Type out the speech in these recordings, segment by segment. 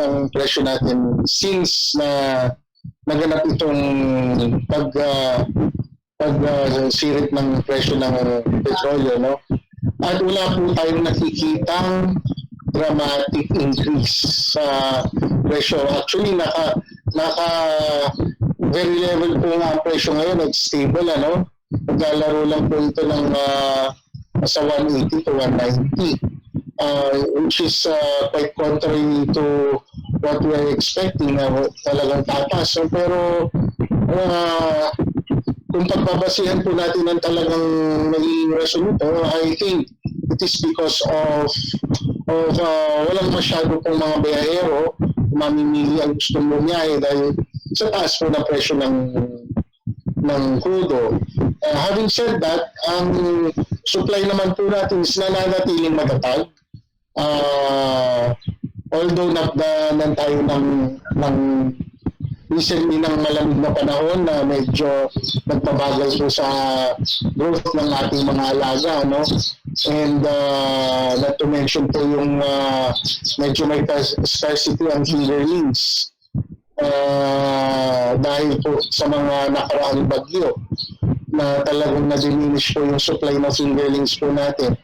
ng presyo natin since na naganap itong sirit ng presyo ng petrolyo, no? At wala po tayong nakikitang dramatic increase sa presyo. Actually, naka very level po nga ang presyo ngayon at stable, ano? Naglalaro lang po ito ng sa 180 to 190, which is quite contrary to what we are expecting na talagang tatas. So, pero kung pagbabasihan po natin ng talagang naging rason ito, I think it is because of walang masyado pong mga biyahero mamimili ang gustong bumiyahe dahil sa taas po na presyo ng crudo. Having said that, ang supply naman po natin is nananatiling matatag. Although nagdaanan tayo ng recently ng malamig na panahon na medyo nagpabagal po sa growth ng ating mga alaga, no? And not to mention po yung medyo may scarcity ang fingerlings dahil po sa mga nakaraang bagyo na talagang na-diminish po yung supply ng fingerlings po natin.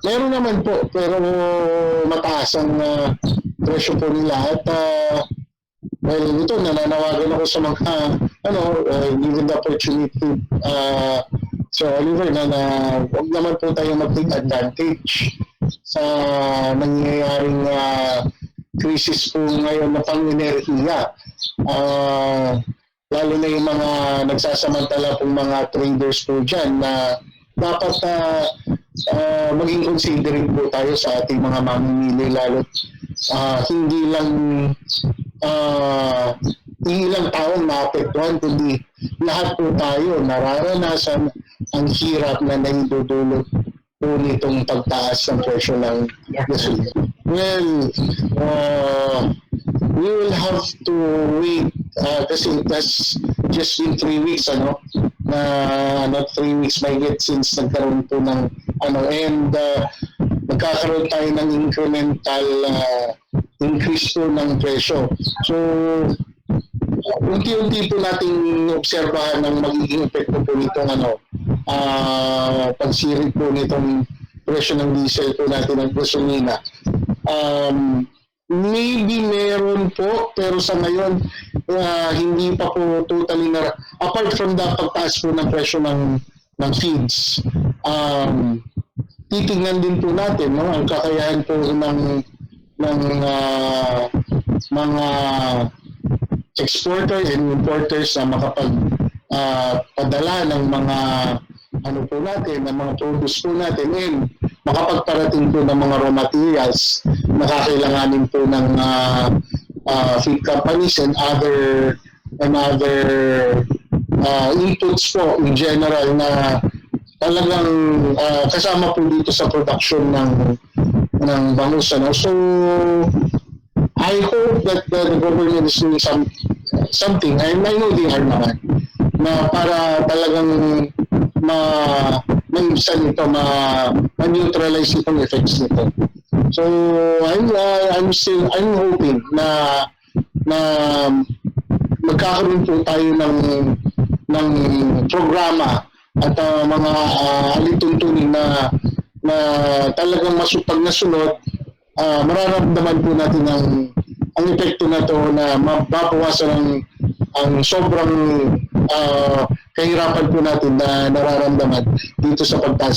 Meron naman po, pero mataas ang presyo po nila at well, ito, nananawagan ako sa mga given the opportunity so Oliver na huwag naman po tayo mag-take advantage sa nangyayaring crisis po ngayon na pang-enerhiya. Lalo na yung mga nagsasamantala pong mga traders po dyan na dapat maging considering po tayo sa ating mga mamimili, lalo hindi lang ilang taong maapektuhan, kundi lahat po tayo nararanasan ang hirap na naidudulot po nitong pagtaas ng presyo ng gasolina. Well, we will have to wait kasi that's just in 3 weeks, not 3 weeks may get since nagkaroon po ng and magkakaroon tayo ng incremental increase po ng presyo. So, unti-unti po nating obserbahan ng magiging epekto po nitong pagsirit po nitong presyo ng diesel po natin ng gasolina. Maybe meron po, pero sa ngayon hindi pa po totally apart from the pagtaas po ng presyo ng feeds. Titingnan din po natin ang kakayahan po ng mga exporters and importers na makapagpadala ng mga po natin, ng mga produce po natin, and makapagparating po ng mga raw materials na kakailanganin po ng feed companies and other inputs po in general na talagang kasama po dito sa production ng bangus. So, I hope that the government is doing something, and I know they are naman, na para talagang ma-ibsan ito, ma-neutralize itong effects nito. So, I'm hoping na magkakaroon po tayo ng programa at mga alituntunin na talagang masupag na sunod, mararamdaman po natin ang epekto na to na mababawasan ang sobrang kahirapan po natin na nararamdaman dito sa pagtaas